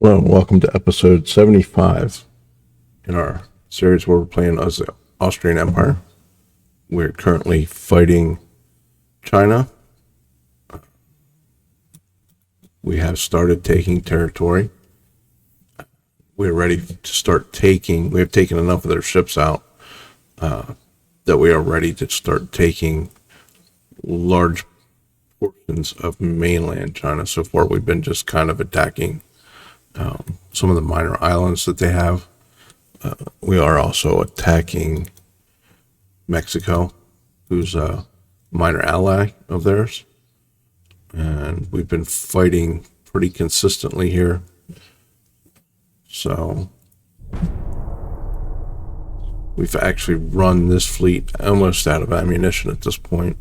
Hello, and welcome to episode 75 in our series where we're playing as the Austrian Empire. We're currently fighting China. We have started taking territory. We're ready to start taking, we have taken enough of their ships out that we are ready to start taking large portions of mainland China. So far, we've been just kind of attacking some of the minor islands that they have. We are also attacking Mexico, who's a minor ally of theirs. And we've been fighting pretty consistently here. So we've actually run this fleet almost out of ammunition at this point.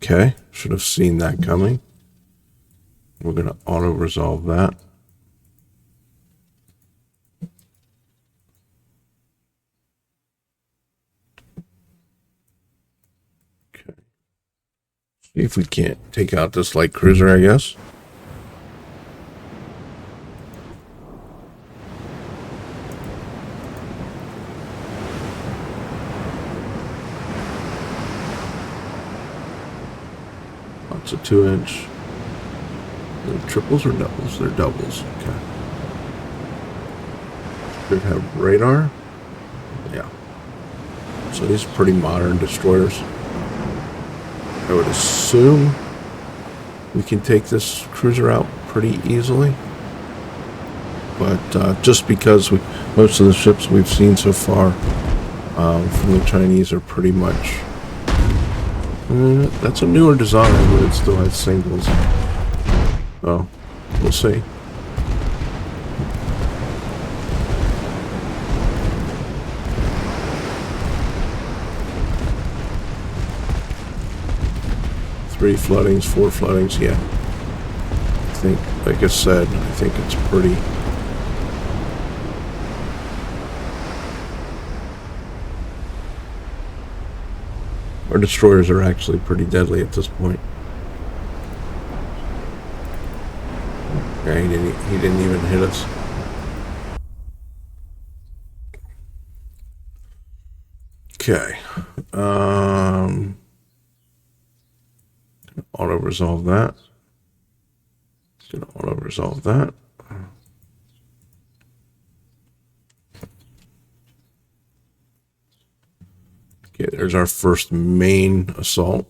Okay, should have seen that coming. We're going to auto-resolve that. Okay. See if we can't take out this light cruiser, I guess. Lots of 2-inch. They're triples or doubles? They're doubles. Okay. Should have radar. Yeah. So these are pretty modern destroyers. I would assume we can take this cruiser out pretty easily. But just because most of the ships we've seen so far from the Chinese are pretty much... that's a newer design, but it still has singles. Oh, we'll see. Three floodings, 4 floodings, yeah. I think, like I said, I think it's pretty... Our destroyers are actually pretty deadly at this point. Yeah, he didn't even hit us. Okay. Auto-resolve that. Gonna auto-resolve that. Okay, there's our first main assault.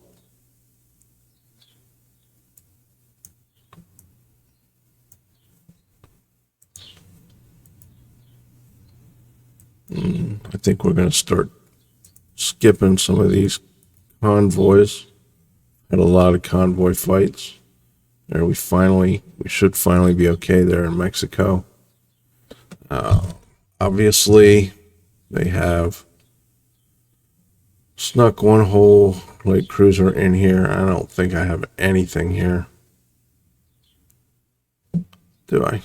I think we're going to start skipping some of these convoys. Had a lot of convoy fights. There we should finally be okay there in Mexico. Obviously, they have snuck one whole light cruiser in here. I don't think I have anything here. Do I?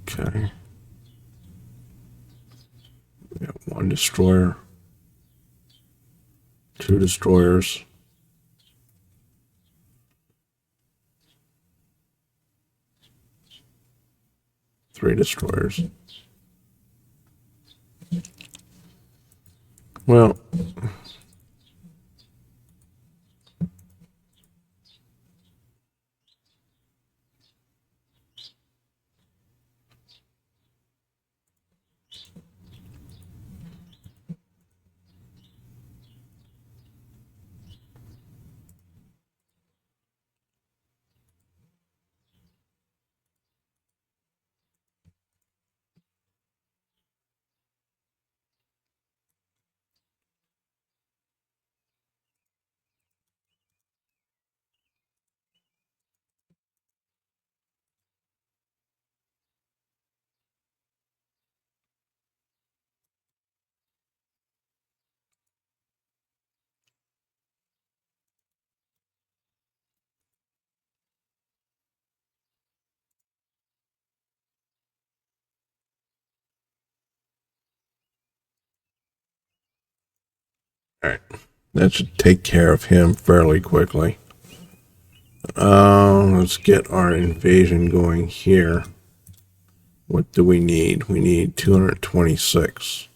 Okay. We got 1 destroyer. 2 destroyers. 3 destroyers. Well, All right, that should take care of him fairly quickly. Let's get our invasion going here. What do we need? We need 226.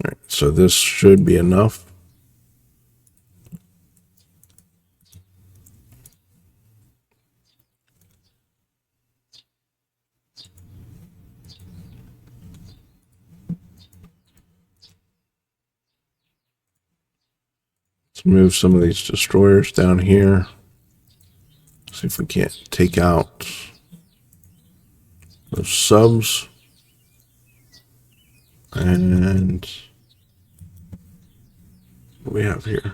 All right, so this should be enough. Let's move some of these destroyers down here. See if we can't take out those subs. And what do we have here?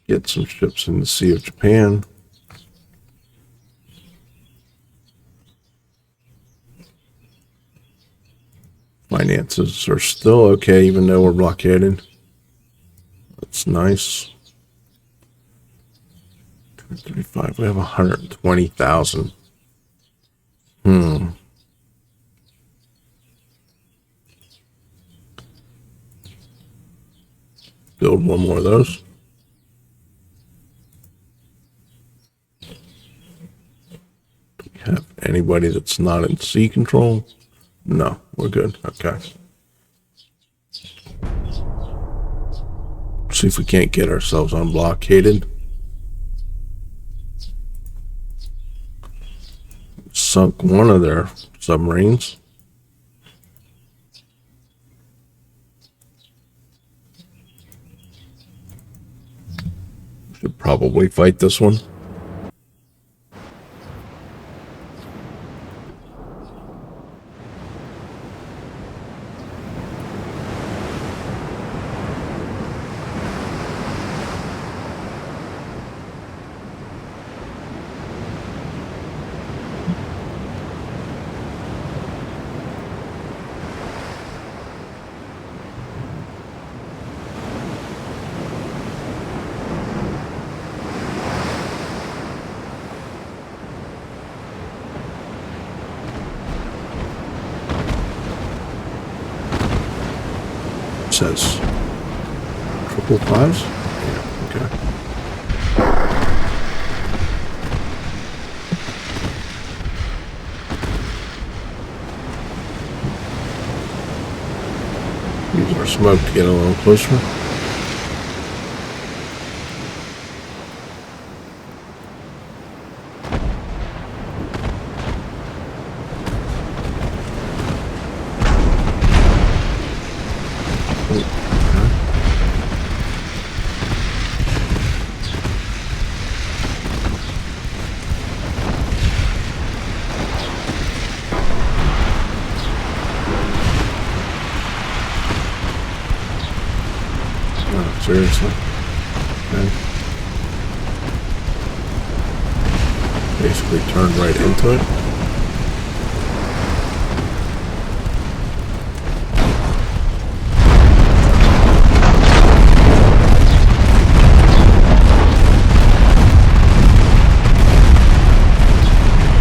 Get some ships in the Sea of Japan. Finances are still okay, even though we're blockaded. That's nice. 235. We have 120,000. Build one more of those. Do we have anybody that's not in sea control? No, we're good. Okay. See if we can't get ourselves unblockaded. Sunk one of their submarines. Should probably fight this one. Says triple fives. Yeah, okay. Use our smoke to get a little closer. Seriously? Okay. Basically turned right into it.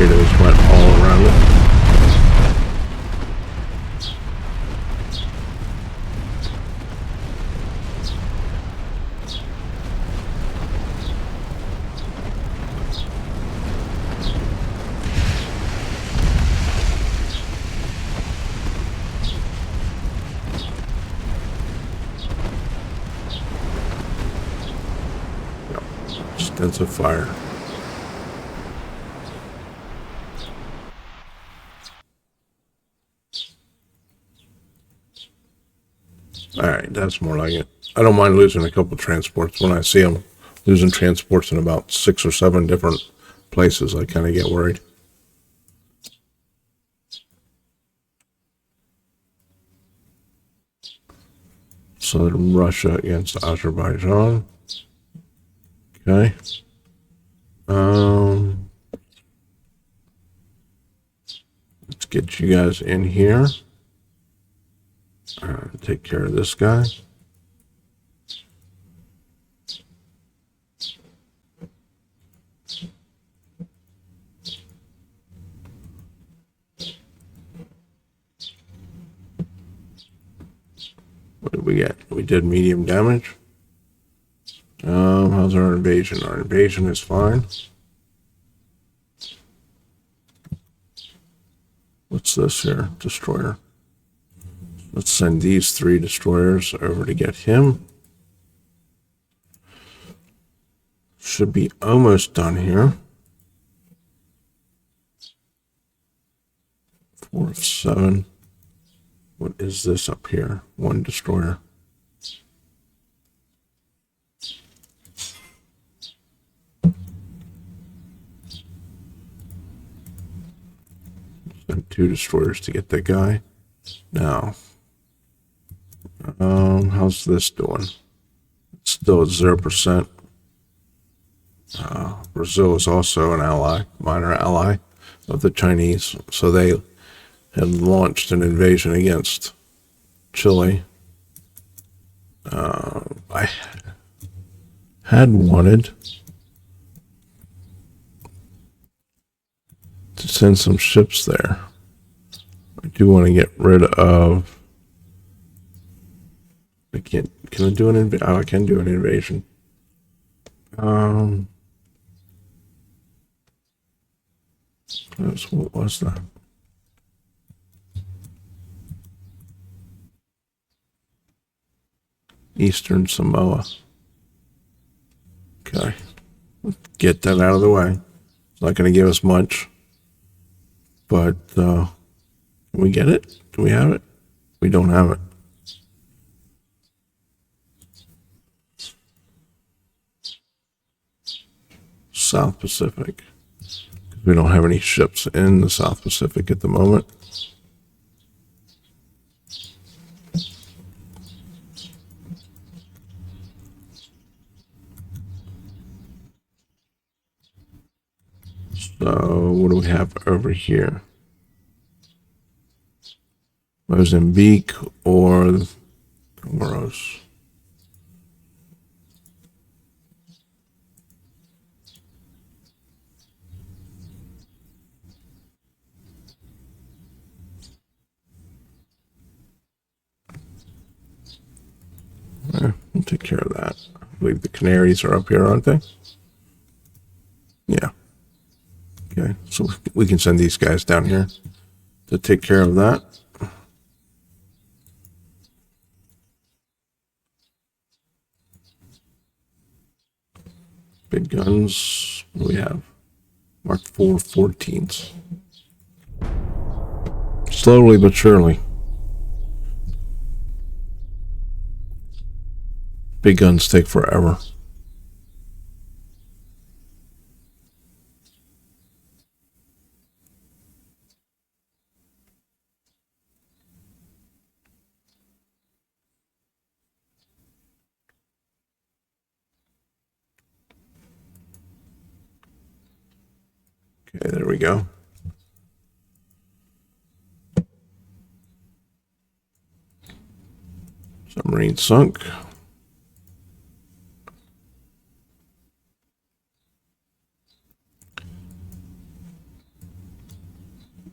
Torpedoes went all around it. Extensive fire. Alright, that's more like it. I don't mind losing a couple transports. When I see them losing transports in about 6 or 7 different places, I kind of get worried. Southern Russia against Azerbaijan. Okay. Let's get you guys in here. Take care of this guy. What did we get? We did medium damage. How's our invasion? Our invasion is fine. What's this here? Destroyer. Let's send these 3 destroyers over to get him. Should be almost done here. 4 of 7. What is this up here? 1 destroyer. Send 2 destroyers to get that guy. Now, how's this doing? It's still at 0%. Brazil is also an ally, minor ally of the Chinese, so they had launched an invasion against Chile. I had wanted to send some ships there. I do want to get rid of. I can't. Can I do an invasion? Oh, I can do an invasion. What was that? Eastern Samoa. Okay. Get that out of the way. It's not going to give us much. But, can we get it? Do we have it? We don't have it. South Pacific. We don't have any ships in the South Pacific at the moment. So what do we have over here? Mozambique or Comoros? We'll take care of that. I believe the Canaries are up here, aren't they? Yeah. Okay, so we can send these guys down here to take care of that. Big guns, what do we have? Mark 4 14s. Slowly but surely. Big guns take forever. Okay, there we go. Submarine sunk.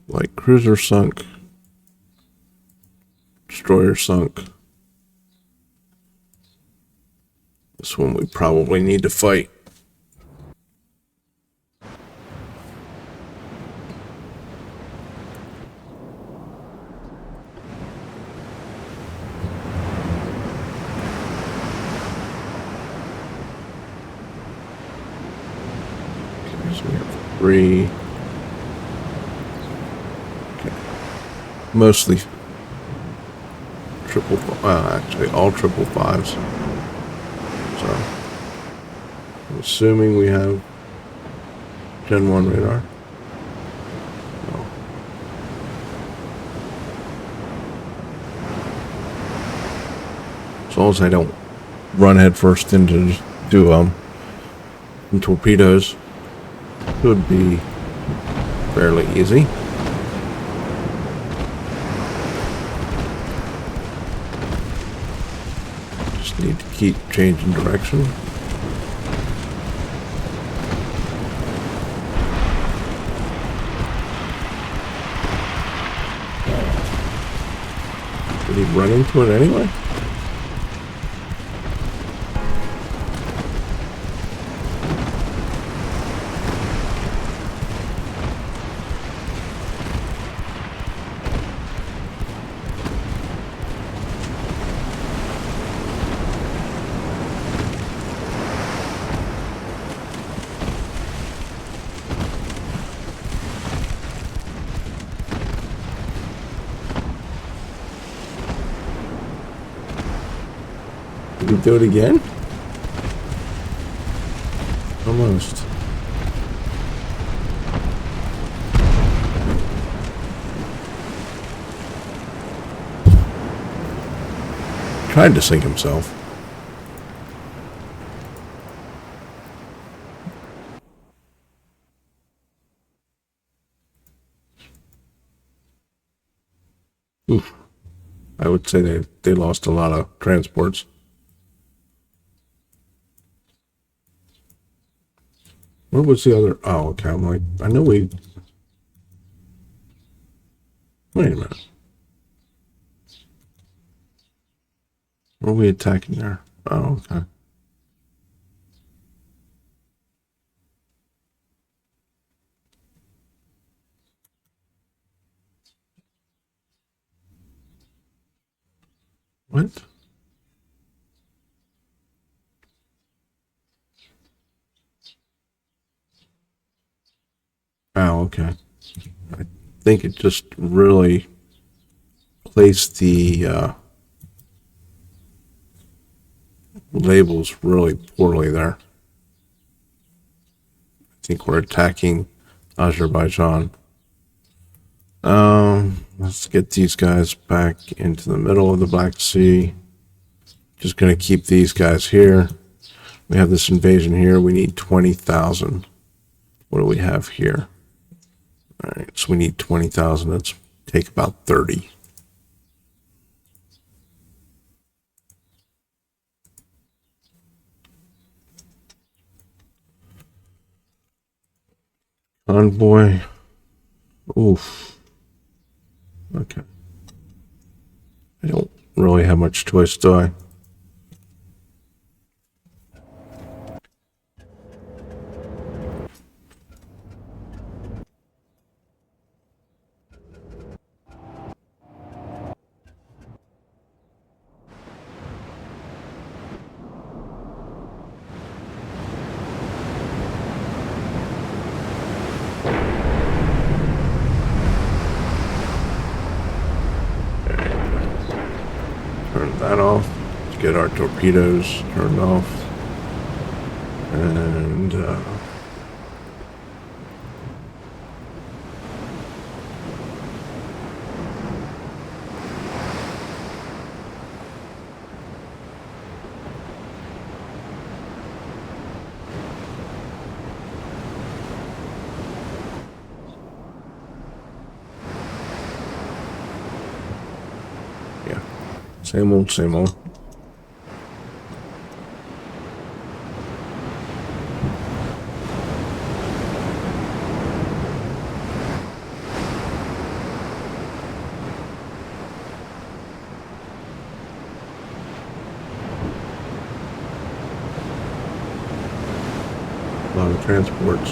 Light cruiser sunk. Destroyer sunk. This one we probably need to fight. Okay, so we have 3. Okay. Mostly triple, actually all 555s. So, I'm assuming we have Gen 1 radar. No. As long as I don't run headfirst into torpedoes, should be fairly easy. Just need to keep changing direction. Did he run into it anyway? Did we do it again? Almost. Tried to sink himself. Oof. I would say they lost a lot of transports. Where was the other? Oh, okay. I'm like, I know we. Wait a minute. Where are we attacking there? Oh, okay. What? Oh, okay. I think it just really placed the labels really poorly there. I think we're attacking Azerbaijan. Let's get these guys back into the middle of the Black Sea. Just going to keep these guys here. We have this invasion here. We need 20,000. What do we have here? All right, so we need 20,000. Let's take about 30. Convoy. Oof. Okay. I don't really have much choice, do I? Turn that off. Let's get our torpedoes turned off. And yeah, same old, same old. A lot of transports.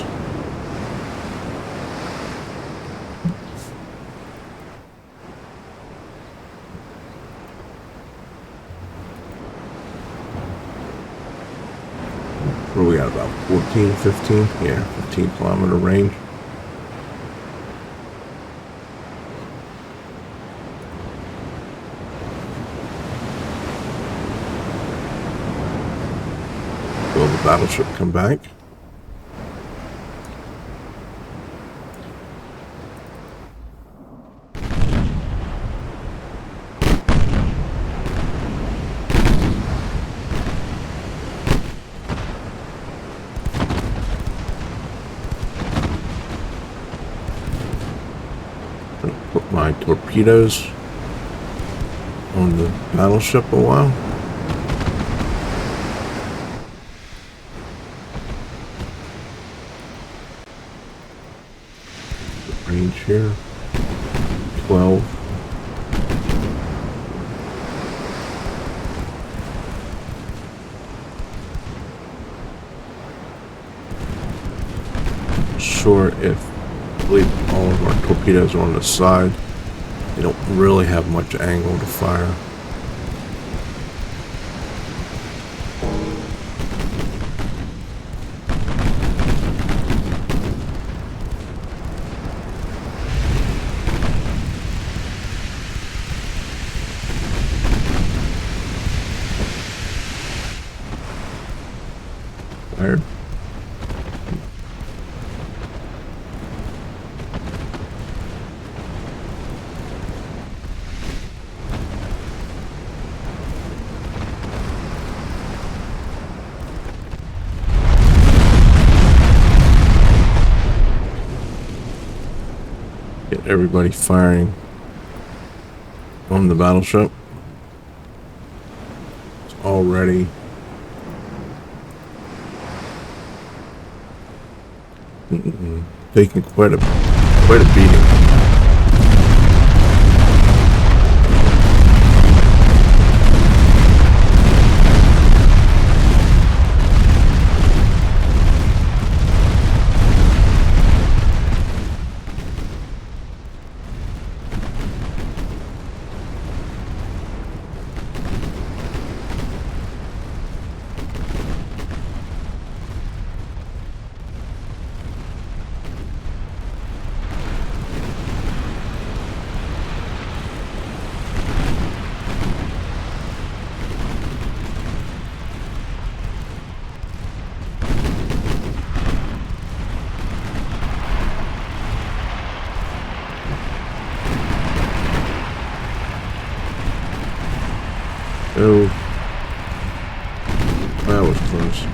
What do we got, about 14, 15? Yeah, 15-kilometer range. Will the battleship come back? Put my torpedoes on the battleship a while. The range here, 12. Sure, if I believe all of our torpedoes are on the side. They don't really have much angle to fire. Get everybody firing on the battleship. It's all ready. Taking quite a beating. Oh, that was close.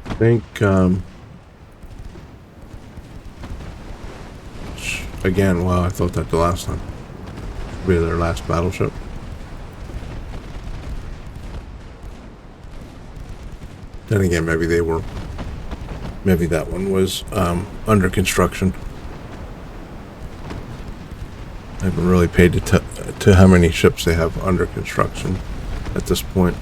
I think, again, well, I thought that the last time. Should be their last battleship. Then again, maybe that one was under construction. I haven't really paid to how many ships they have under construction at this point.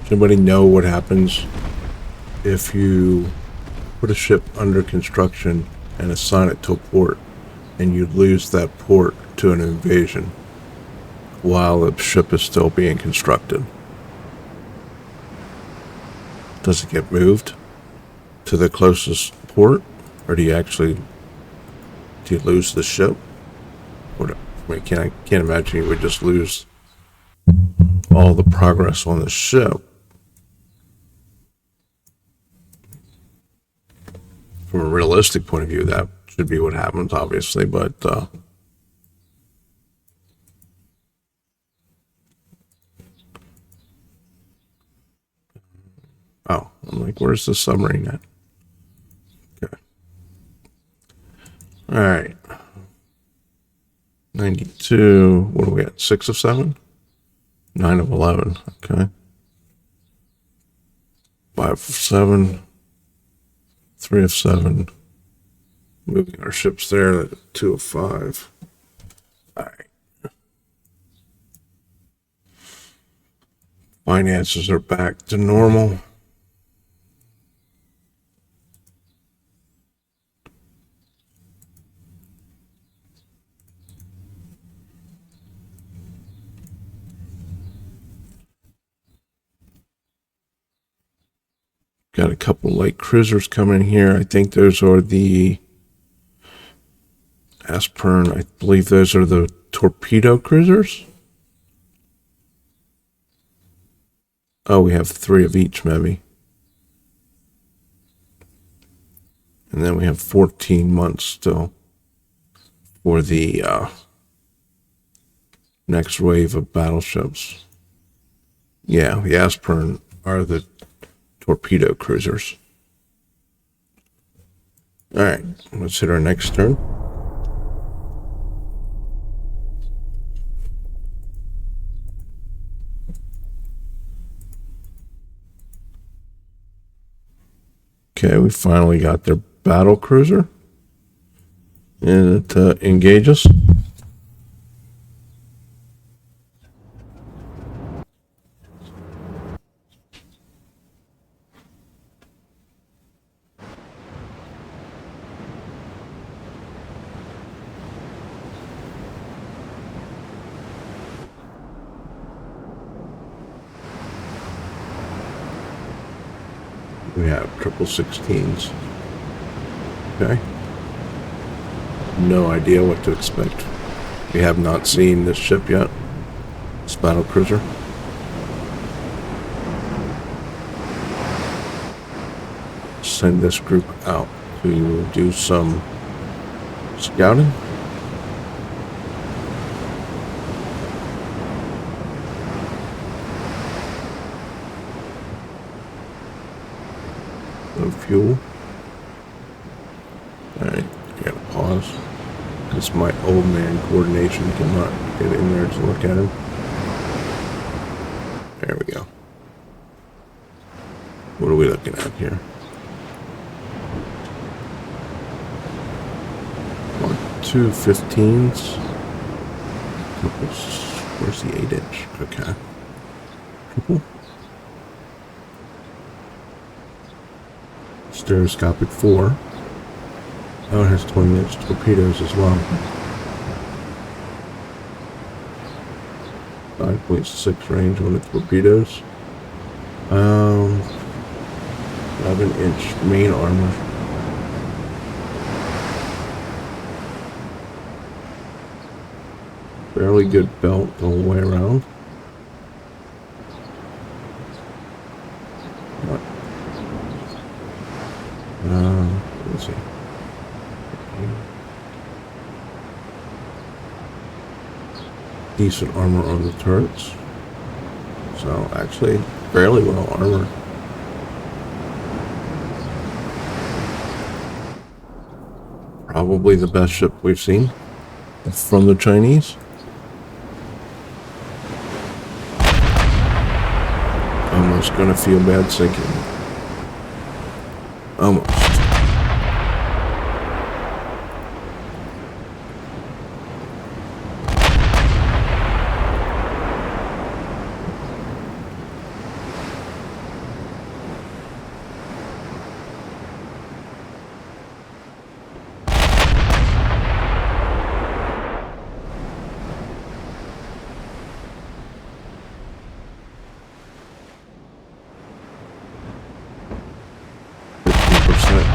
Does anybody know what happens if you put a ship under construction and assign it to a port and you lose that port to an invasion while the ship is still being constructed? Does it get moved to the closest port, or do you lose the ship? What, I can't imagine you would just lose all the progress on the ship. From a realistic point of view, that should be what happens, obviously, but oh, I'm like, where's the submarine at? Okay. All right. 92. What are we at? 6 of 7? 9 of 11. Okay. 5 of 7. 3 of 7. Moving our ships there. 2 of 5. All right. Finances are back to normal. Got a couple light cruisers coming here. I think those are the Aspirin. I believe those are the torpedo cruisers. Oh, we have 3 of each, maybe. And then we have 14 months still for the next wave of battleships. Yeah, the Aspirin are the torpedo cruisers. All right, let's hit our next turn. Okay, we finally got their battle cruiser. And it engages. We have 16s. Okay. No idea what to expect. We have not seen this ship yet. This battle cruiser. Send this group out to do some scouting. No fuel. Alright, I gotta pause. Because my old man coordination cannot get in there to look at him. There we go. What are we looking at here? 2 15s. Where's the 8-inch? Okay. Stereoscopic 4. Oh, it has 20-inch torpedoes as well. 5.6 range on the torpedoes. 11-inch main armor. Fairly good belt the whole way around. Let's see. Decent armor on the turrets. So actually fairly well armored. Probably the best ship we've seen from the Chinese. Almost gonna feel bad sinking. Almost.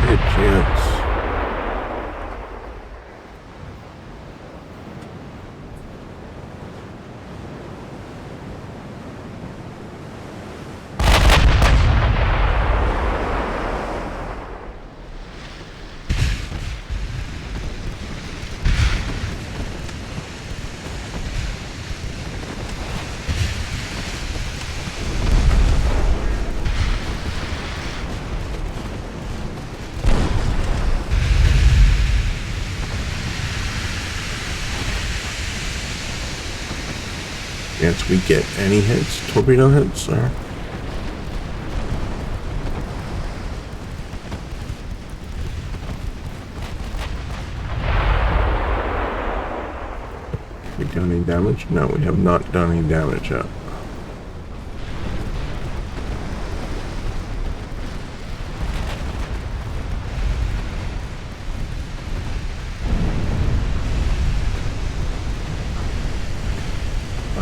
Hit chance. Chance we get any hits, torpedo hits, or we done any damage? No, we have not done any damage yet.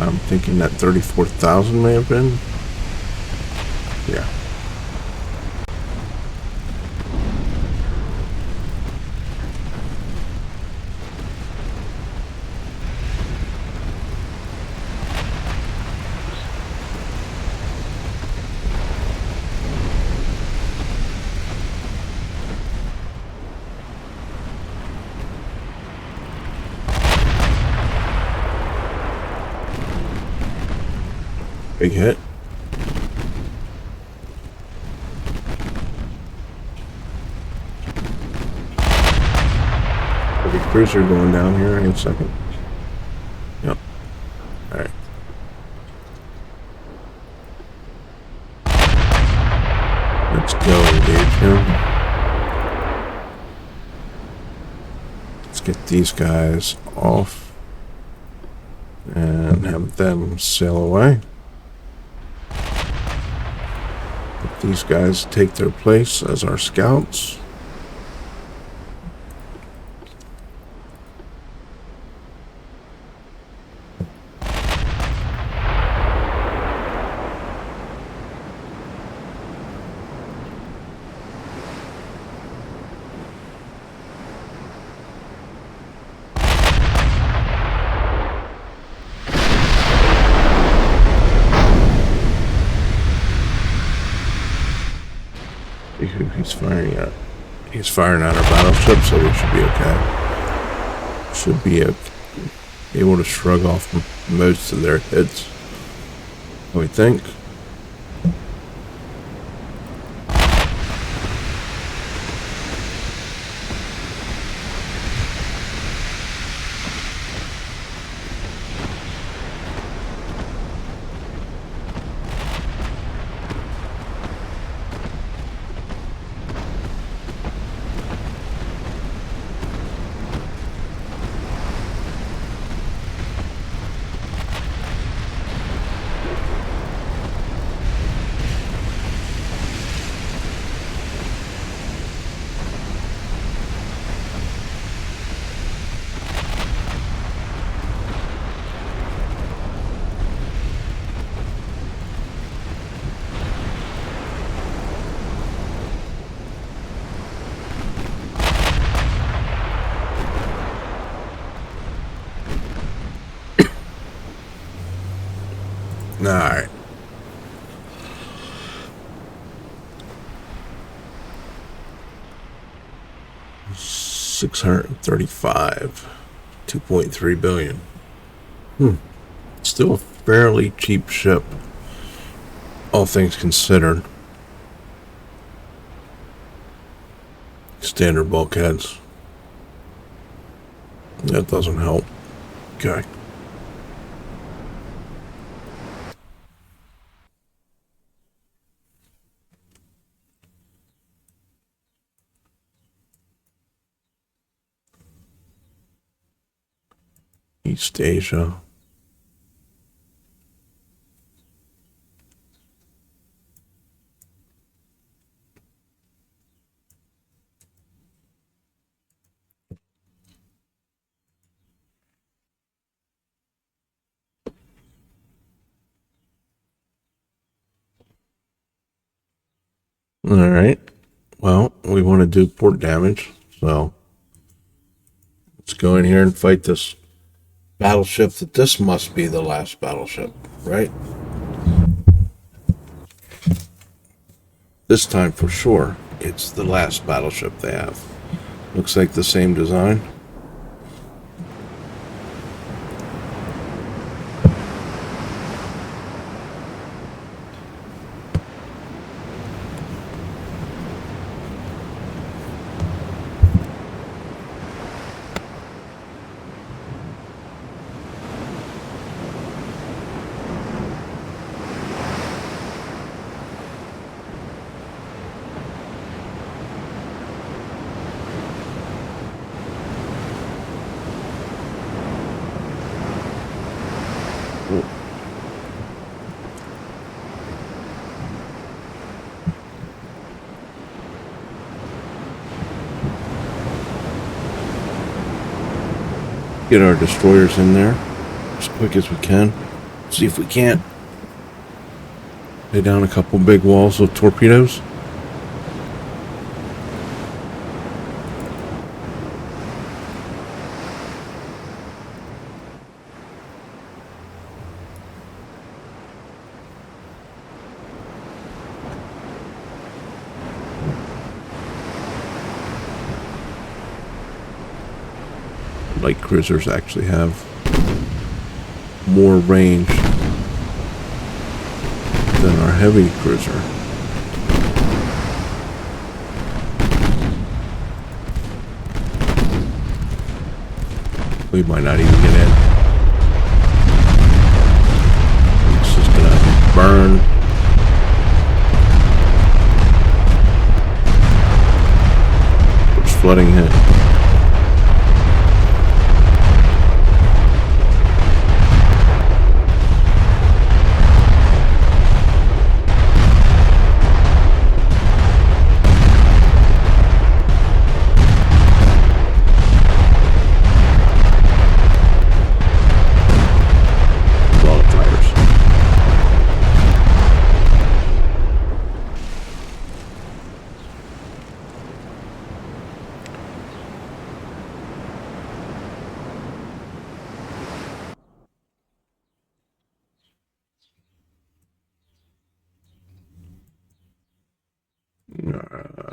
I'm thinking that 34,000 may have been. Yeah. Big hit. There'll be cruiser going down here any second. Yep. Alright. Let's go engage him. Let's get these guys off and have them sail away. These guys take their place as our scouts. See who he's firing at. He's firing at our battleship, so we should be okay. Should be able to shrug off most of their hits, we think. Alright. $635. 2.3 billion. Still a fairly cheap ship, all things considered. Standard bulkheads. That doesn't help. Okay. East Asia. All right. Well, we want to do port damage, so let's go in here and fight this battleship. That this must be the last battleship, right? This time for sure, it's the last battleship they have. Looks like the same design. Get our destroyers in there as quick as we can. See if we can't lay down a couple big walls of torpedoes. Light cruisers actually have more range than our heavy cruiser. We might not even get in. It's just gonna burn. It's flooding hit.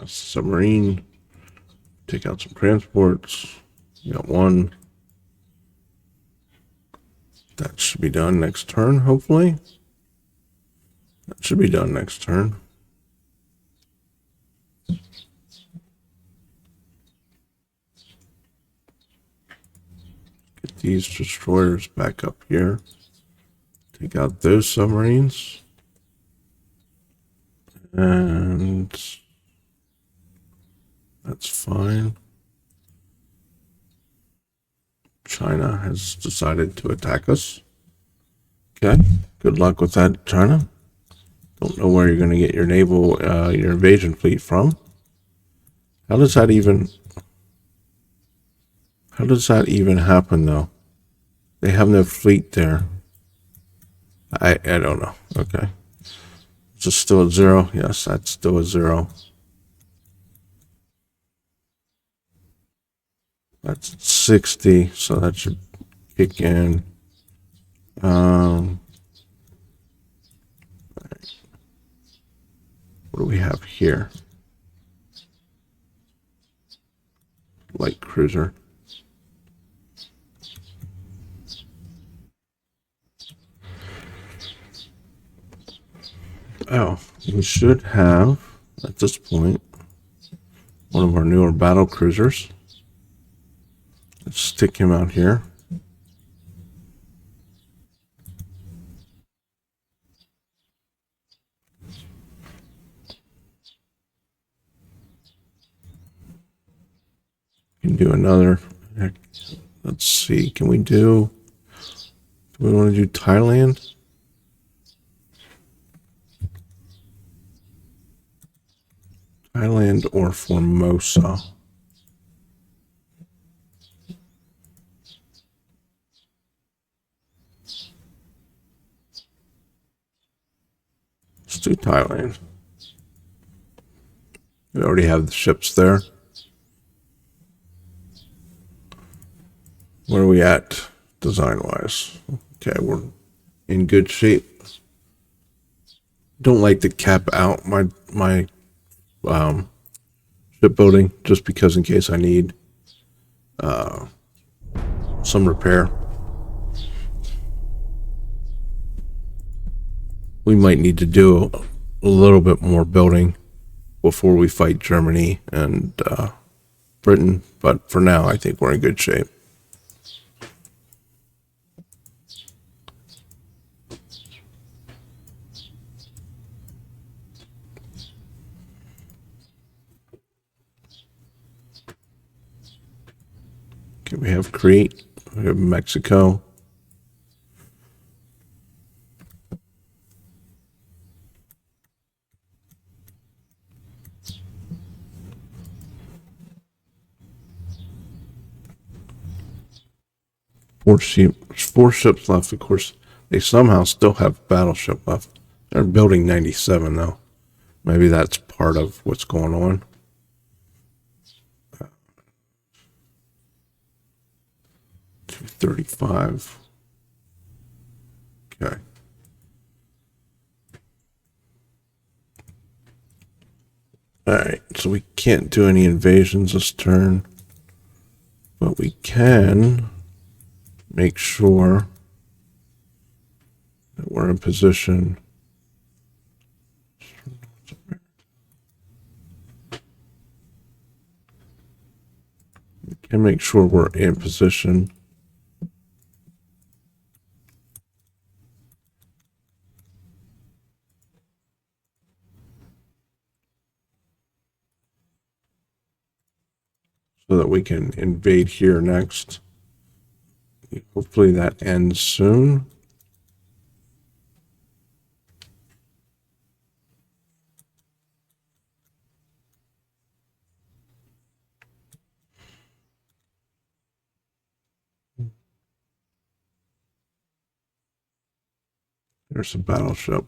Submarine. Take out some transports. You got one. That should be done next turn, hopefully. That should be done next turn. Get these destroyers back up here. Take out those submarines. And that's fine. China has decided to attack us. Okay, good luck with that, China. Don't know where you're going to get your naval, your invasion fleet from. How does that even happen, though? They have no fleet there. I don't know. Okay. Is this still a 0? Yes, that's still a 0. That's 60, so that should kick in. What do we have here? Light cruiser. Oh, we should have, at this point, one of our newer battle cruisers. Let's stick him out here. Can do another. Let's see. Do we want to do Thailand? Thailand or Formosa? Let's do Thailand. We already have the ships there. Where are we at design-wise? Okay, we're in good shape. Don't like to cap out my shipbuilding just because in case I need some repair. We might need to do a little bit more building before we fight Germany and Britain, but for now I think we're in good shape. Okay, we have Crete, we have Mexico. Four ships left. Of course, they somehow still have battleship left. They're building 97 though. Maybe that's part of what's going on. 235. Okay. All right. So we can't do any invasions this turn, but we can make sure that we're in position. We can make sure we're in position. So that we can invade here next. Hopefully that ends soon. There's a battleship.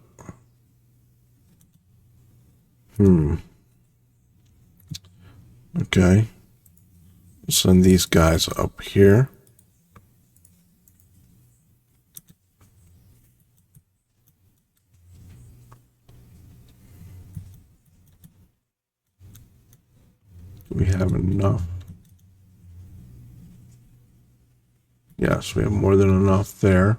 Okay. We'll send these guys up here. We have enough. Yes, we have more than enough there.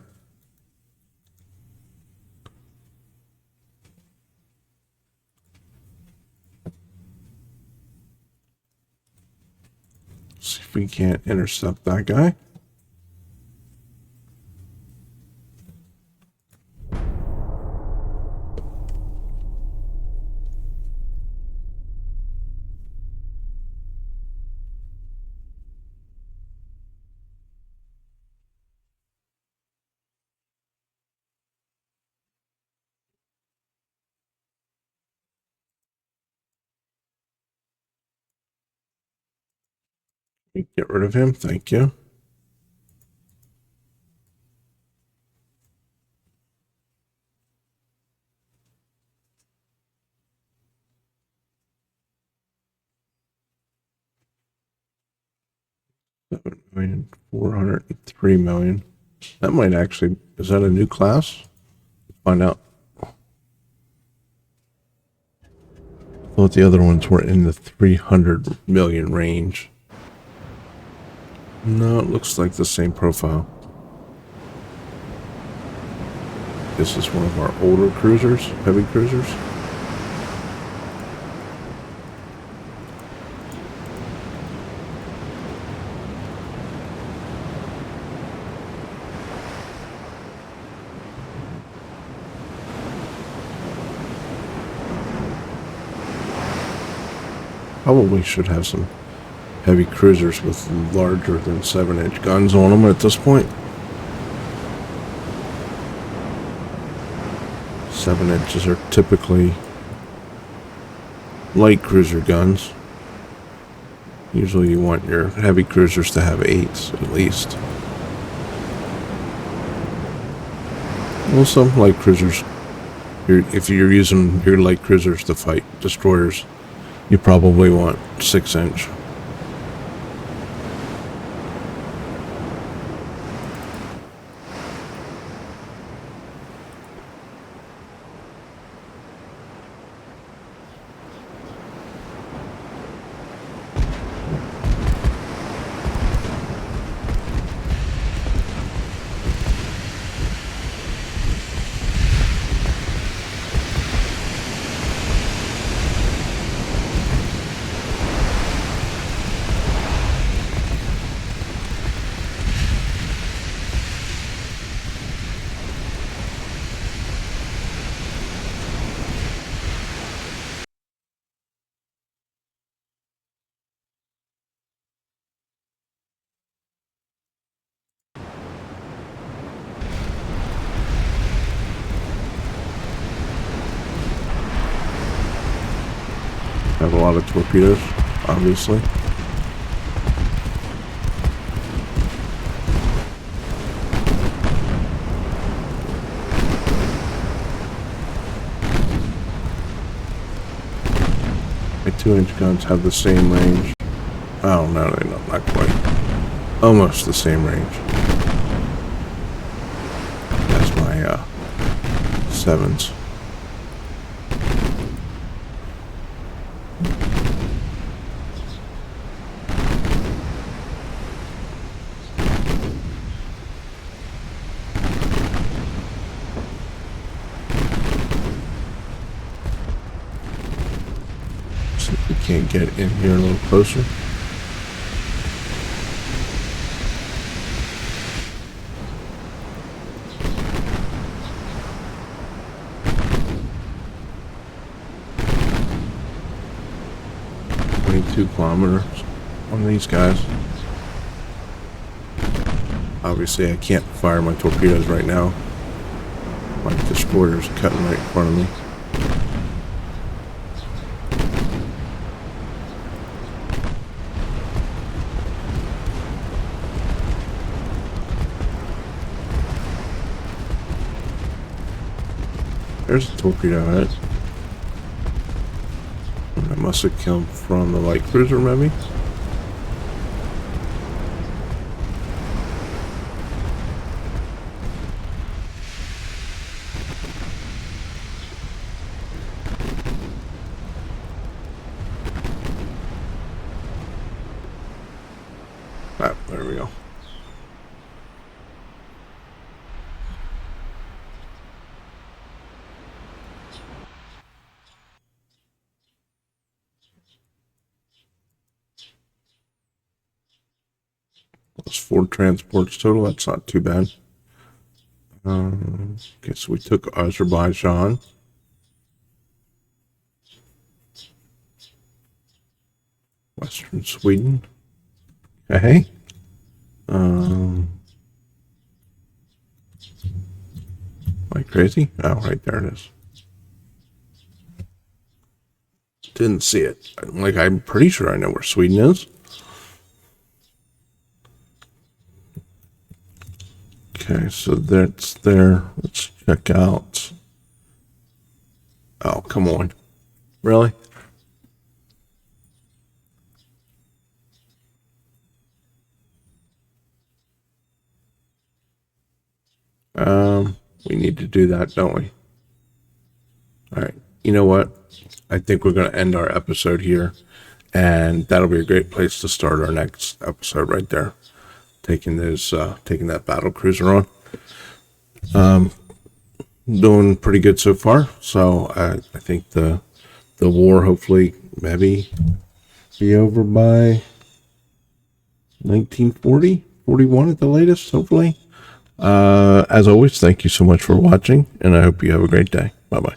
See if we can't intercept that guy. Get rid of him, thank you. $7,403,000,000. That might actually, is that a new class? Find out. I thought the other ones were in the 300 million range. No, it looks like the same profile. This is one of our older cruisers, heavy cruisers. Probably should have some heavy cruisers with larger than 7-inch guns on them at this point. 7 inches are typically light cruiser guns. Usually you want your heavy cruisers to have 8s at least. Well, some light cruisers, if you're using your light cruisers to fight destroyers, you probably want 6-inch. Have a lot of torpedoes, obviously. My 2-inch guns have the same range. Oh no, they're not quite. Almost the same range as my 7s. Can't get in here a little closer. Kilometers on these guys. Obviously I can't fire my torpedoes right now. My destroyer's cutting right in front of me. There's a torpedo head. I must have come from the light cruiser, maybe. Ah, there we go. That's 4 transports total. That's not too bad. Okay, so we took Azerbaijan. Western Sweden. Okay. Am I crazy? Oh, right there it is. Didn't see it. Like, I'm pretty sure I know where Sweden is. Okay, so that's there. Let's check out. Oh, come on. Really? We need to do that, don't we? All right. You know what? I think we're going to end our episode here, and that'll be a great place to start our next episode right there. Taking that battle cruiser on. Doing pretty good so far. So I think the war hopefully maybe be over by 1940, 41 at the latest, hopefully. As always, thank you so much for watching, and I hope you have a great day. Bye-bye.